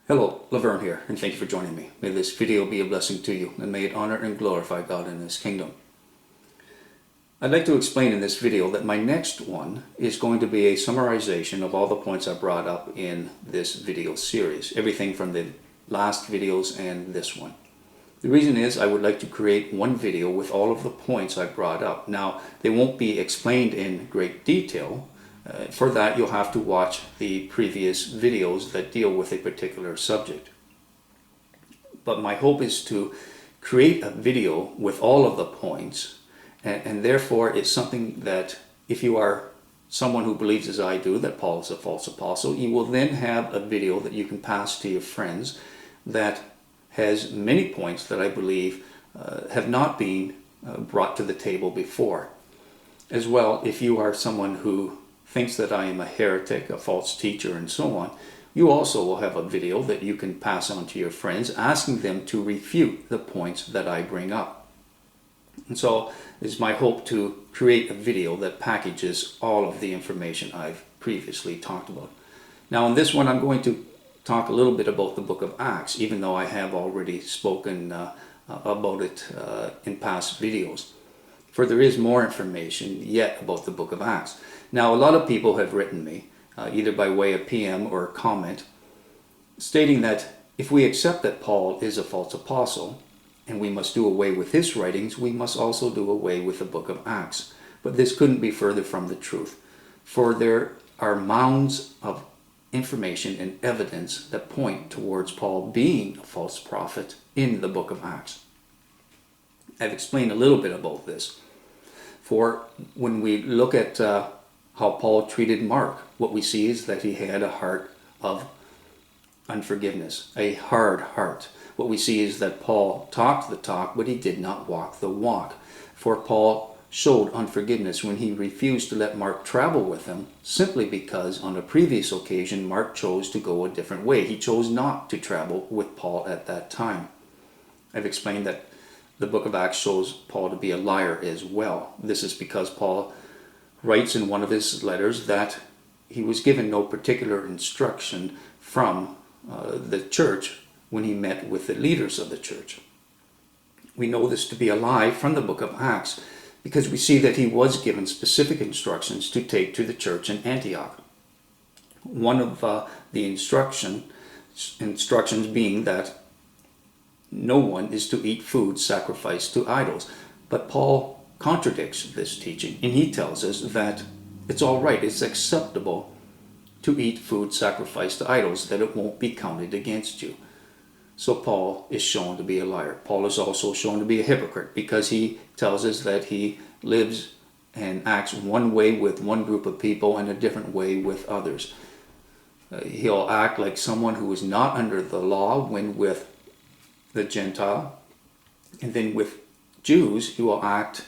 Hello, Laverne here, and thank you for joining me. May this video be a blessing to you, and may it honor and glorify God in His kingdom. I'd like to explain in this video that my next one is going to be a summarization of all the points I brought up in this video series, everything from the last videos and this one. The reason is I would like to create one video with all of the points I brought up. Now, they won't be explained in great detail. For that, you'll have to watch the previous videos that deal with a particular subject. But my hope is to create a video with all of the points, and therefore it's something that if you are someone who believes as I do that Paul is a false apostle, you will then have a video that you can pass to your friends that has many points that I believe have not been brought to the table before. As well, if you are someone who thinks that I am a heretic, a false teacher, and so on, you also will have a video that you can pass on to your friends, asking them to refute the points that I bring up. And so it's my hope to create a video that packages all of the information I've previously talked about. Now in this one I'm going to talk a little bit about the book of Acts, even though I have already spoken about it in past videos. For there is more information yet about the book of Acts. Now, a lot of people have written me, either by way of PM or comment, stating that if we accept that Paul is a false apostle, and we must do away with his writings, we must also do away with the book of Acts. But this couldn't be further from the truth, for there are mounds of information and evidence that point towards Paul being a false prophet in the book of Acts. I've explained a little bit about this. For when we look at how Paul treated Mark, what we see is that he had a heart of unforgiveness, a hard heart. What we see is that Paul talked the talk, but he did not walk the walk. For Paul showed unforgiveness when he refused to let Mark travel with him, simply because on a previous occasion Mark chose to go a different way. He chose not to travel with Paul at that time. I've explained that the book of Acts shows Paul to be a liar as well. This is because Paul writes in one of his letters that he was given no particular instruction from the church when he met with the leaders of the church. We know this to be a lie from the book of Acts because we see that he was given specific instructions to take to the church in Antioch. One of the instructions being that no one is to eat food sacrificed to idols. But Paul contradicts this teaching, and he tells us that it's all right, it's acceptable to eat food sacrificed to idols, that it won't be counted against you. So Paul is shown to be a liar. Paul is also shown to be a hypocrite because he tells us that he lives and acts one way with one group of people and a different way with others. He'll act like someone who is not under the law when with the Gentile, and then with Jews he will act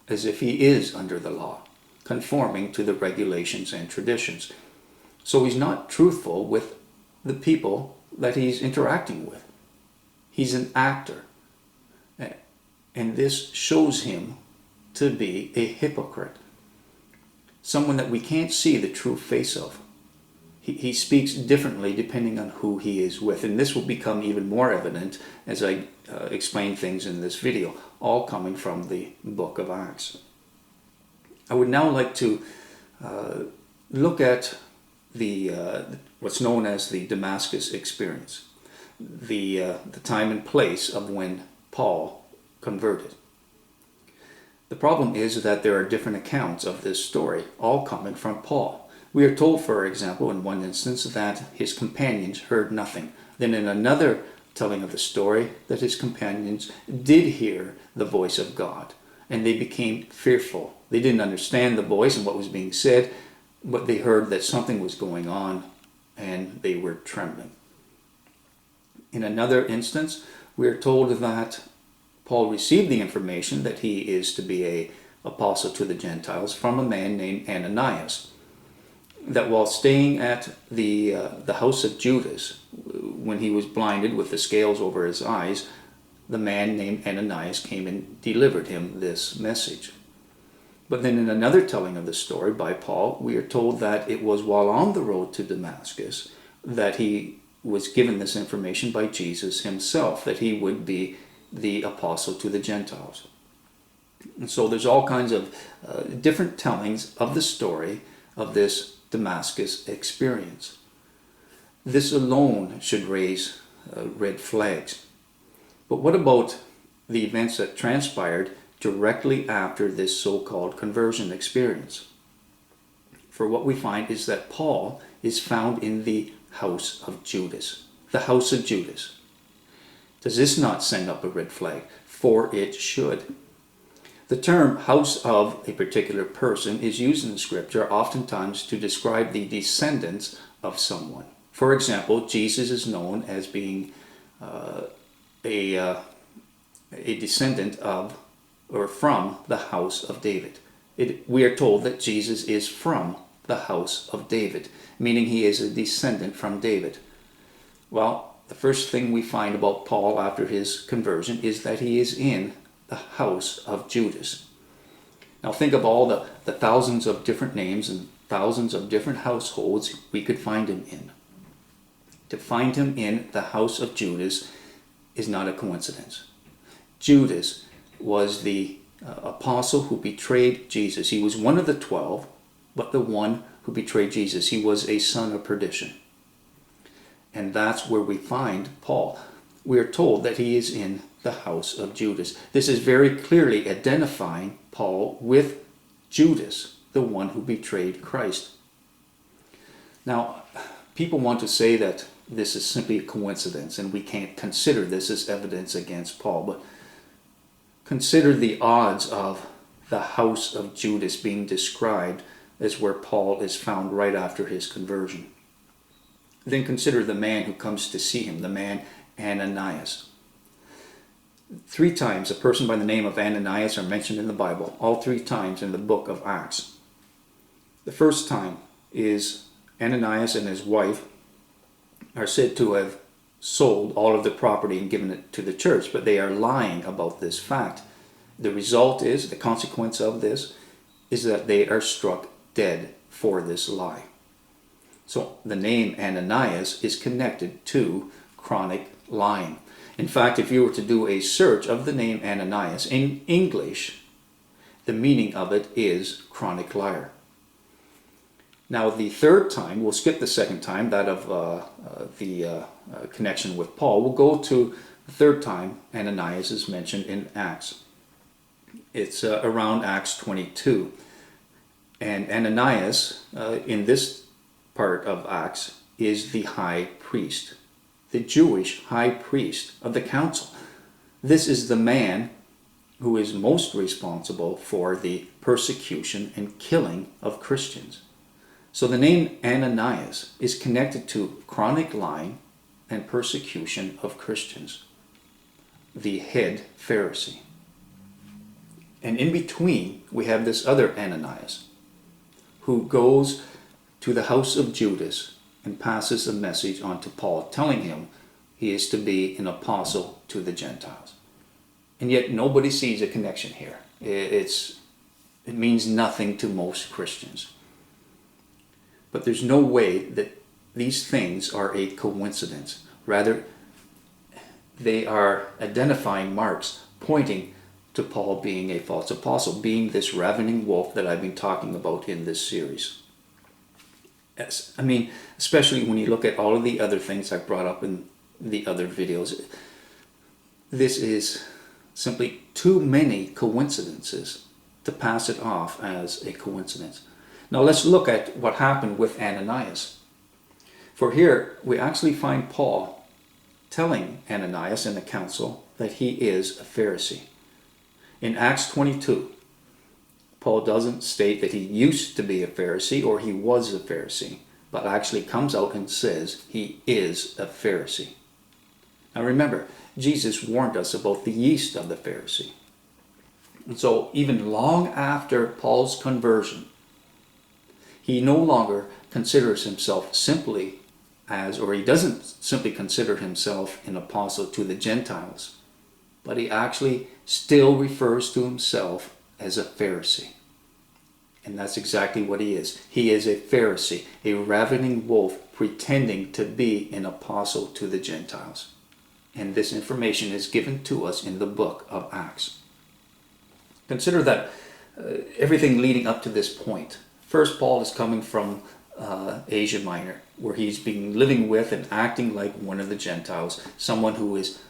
as if he is under the law, conforming to the regulations and traditions. So he's not truthful with the people that he's interacting with. He's an actor, and this shows him to be a hypocrite, someone that we can't see the true face of. He speaks differently depending on who he is with, and this will become even more evident as I explain things in this video, all coming from the book of Acts. I would now like to look at what's known as the Damascus experience, the time and place of when Paul converted. The problem is that there are different accounts of this story, all coming from Paul. We are told, for example, in one instance that his companions heard nothing. Then in another telling of the story, that his companions did hear the voice of God, and they became fearful. They didn't understand the voice and what was being said, but they heard that something was going on, and they were trembling. In another instance, we are told that Paul received the information that he is to be an apostle to the Gentiles from a man named Ananias. That while staying at the house of Judas, when he was blinded with the scales over his eyes, the man named Ananias came and delivered him this message. But then in another telling of the story by Paul, we are told that it was while on the road to Damascus that he was given this information by Jesus himself, that he would be the apostle to the Gentiles. And so there's all kinds of different tellings of the story of this Damascus experience. This alone should raise red flags. But what about the events that transpired directly after this so-called conversion experience? For what we find is that Paul is found in the house of Judas. The house of Judas. Does this not send up a red flag? For it should. The term house of a particular person is used in the scripture oftentimes to describe the descendants of someone. For example, Jesus is known as being a descendant of or from the house of David. We are told that Jesus is from the house of David, meaning he is a descendant from David. Well, the first thing we find about Paul after his conversion is that he is in the house of Judas. Now think of all the thousands of different names and thousands of different households we could find him in. To find him in the house of Judas is not a coincidence. Judas was the apostle who betrayed Jesus. He was one of the 12, but the one who betrayed Jesus. He was a son of perdition. And that's where we find Paul. We are told that he is in the house of Judas. This is very clearly identifying Paul with Judas, the one who betrayed Christ. Now, people want to say that this is simply a coincidence and we can't consider this as evidence against Paul, but consider the odds of the house of Judas being described as where Paul is found right after his conversion. Then consider the man who comes to see him, the man Ananias. 3 times a person by the name of Ananias are mentioned in the Bible, all 3 times in the book of Acts. The first time is Ananias and his wife are said to have sold all of the property and given it to the church, but they are lying about this fact. The result is, the consequence of this, is that they are struck dead for this lie. So the name Ananias is connected to chronic lying. In fact, if you were to do a search of the name Ananias in English, the meaning of it is chronic liar. Now the third time, we'll skip the second time, that of the connection with Paul. We'll go to the third time Ananias is mentioned in Acts. It's around Acts 22. And Ananias, in this part of Acts, is the high priest, the Jewish high priest of the council. This is the man who is most responsible for the persecution and killing of Christians. So the name Ananias is connected to chronic lying and persecution of Christians, the head Pharisee. And in between, we have this other Ananias, who goes to the house of Judas and passes a message on to Paul, telling him he is to be an apostle to the Gentiles. And yet nobody sees a connection here. It means nothing to most Christians. But there's no way that these things are a coincidence. Rather, they are identifying marks pointing to Paul being a false apostle, being this ravening wolf that I've been talking about in this series. I mean, especially when you look at all of the other things I've brought up in the other videos. This is simply too many coincidences to pass it off as a coincidence. Now let's look at what happened with Ananias. For here we actually find Paul telling Ananias in the council that he is a Pharisee. In Acts 22, Paul doesn't state that he used to be a Pharisee or he was a Pharisee, but actually comes out and says he is a Pharisee. Now remember, Jesus warned us about the yeast of the Pharisee. And so even long after Paul's conversion, he no longer considers himself simply as, or he doesn't simply consider himself an apostle to the Gentiles, but he actually still refers to himself as a Pharisee. And that's exactly what he is. He is a Pharisee, a ravening wolf pretending to be an apostle to the Gentiles. And this information is given to us in the book of Acts. Consider that everything leading up to this point. First, Paul is coming from Asia Minor, where he's been living with and acting like one of the Gentiles, someone who is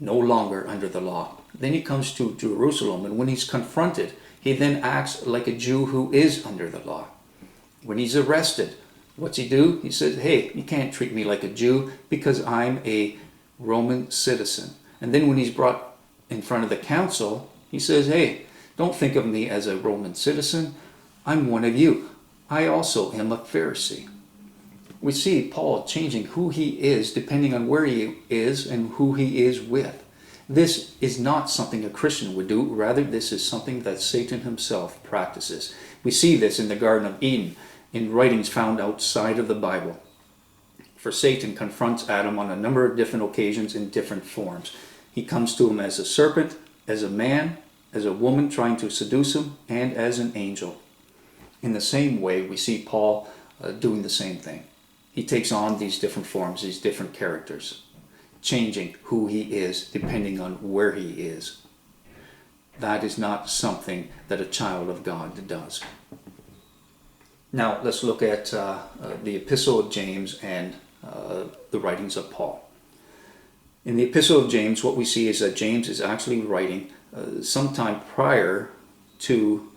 no longer under the law. Then he comes to Jerusalem, and when he's confronted, he then acts like a Jew who is under the law. When he's arrested, what's he do? He says, hey, you can't treat me like a Jew because I'm a Roman citizen. And then when he's brought in front of the council, he says, hey, don't think of me as a Roman citizen. I'm one of you. I also am a Pharisee. We see Paul changing who he is depending on where he is and who he is with. This is not something a Christian would do. Rather, this is something that Satan himself practices. We see this in the Garden of Eden, in writings found outside of the Bible. For Satan confronts Adam on a number of different occasions in different forms. He comes to him as a serpent, as a man, as a woman trying to seduce him, and as an angel. In the same way, we see Paul doing the same thing. He takes on these different forms, these different characters, changing who he is depending on where he is. That is not something that a child of God does. Now let's look at the Epistle of James and the writings of Paul. In the Epistle of James, what we see is that James is actually writing sometime prior to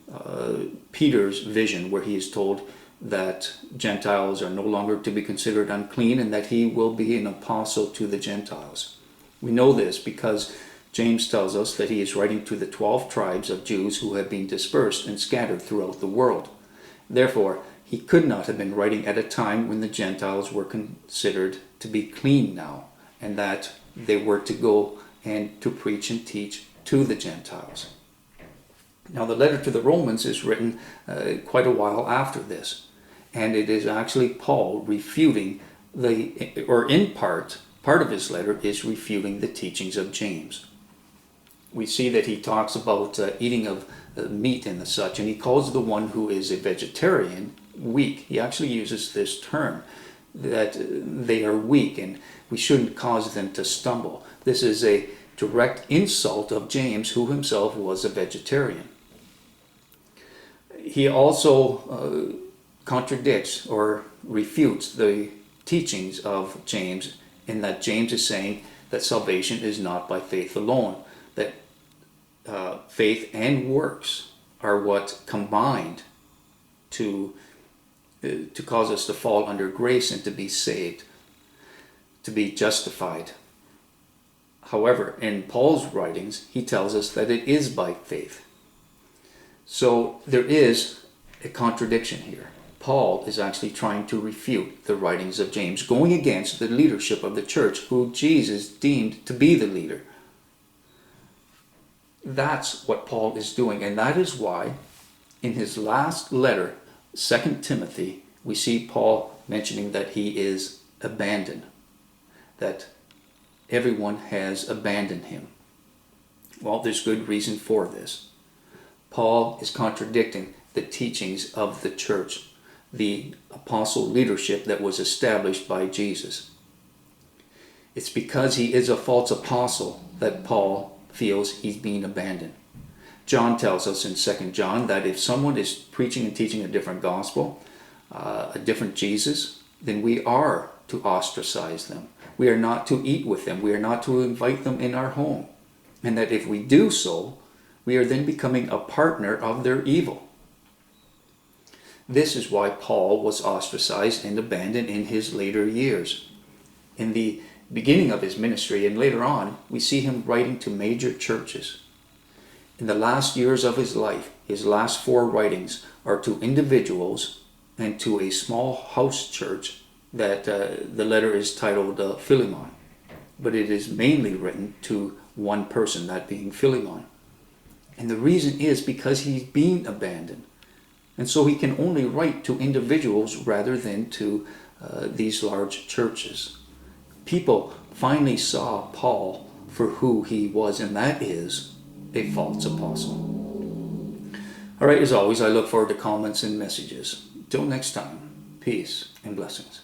Peter's vision, where he is told that Gentiles are no longer to be considered unclean and that he will be an apostle to the Gentiles. We know this because James tells us that he is writing to the 12 tribes of Jews who have been dispersed and scattered throughout the world. Therefore, he could not have been writing at a time when the Gentiles were considered to be clean now, and that they were to go and to preach and teach to the Gentiles. Now, the letter to the Romans is written quite a while after this, and it is actually Paul refuting in part of his letter is refuting the teachings of James. We see that he talks about eating of meat and such, and he calls the one who is a vegetarian weak. He actually uses this term, that they are weak and we shouldn't cause them to stumble. This is a direct insult of James, who himself was a vegetarian. He also contradicts or refutes the teachings of James, in that James is saying that salvation is not by faith alone, that faith and works are what combined to cause us to fall under grace and to be saved, to be justified. However, in Paul's writings, he tells us that it is by faith. So there is a contradiction here. Paul is actually trying to refute the writings of James, going against the leadership of the church, who Jesus deemed to be the leader. That's what Paul is doing, and that is why in his last letter, 2 Timothy, we see Paul mentioning that he is abandoned, that everyone has abandoned him. Well, there's good reason for this. Paul is contradicting the teachings of the church, the apostle leadership that was established by Jesus. It's because he is a false apostle that Paul feels he's being abandoned. John tells us in 2 John that if someone is preaching and teaching a different gospel, a different Jesus, then we are to ostracize them. We are not to eat with them. We are not to invite them in our home. And that if we do so, we are then becoming a partner of their evil. This is why Paul was ostracized and abandoned in his later years. In the beginning of his ministry and later on, we see him writing to major churches. In the last years of his life, his last 4 writings are to individuals and to a small house church that the letter is titled Philemon. But it is mainly written to one person, that being Philemon. And the reason is because he's being abandoned. And so he can only write to individuals rather than to these large churches. People finally saw Paul for who he was, and that is a false apostle. All right, as always, I look forward to comments and messages. Till next time, peace and blessings.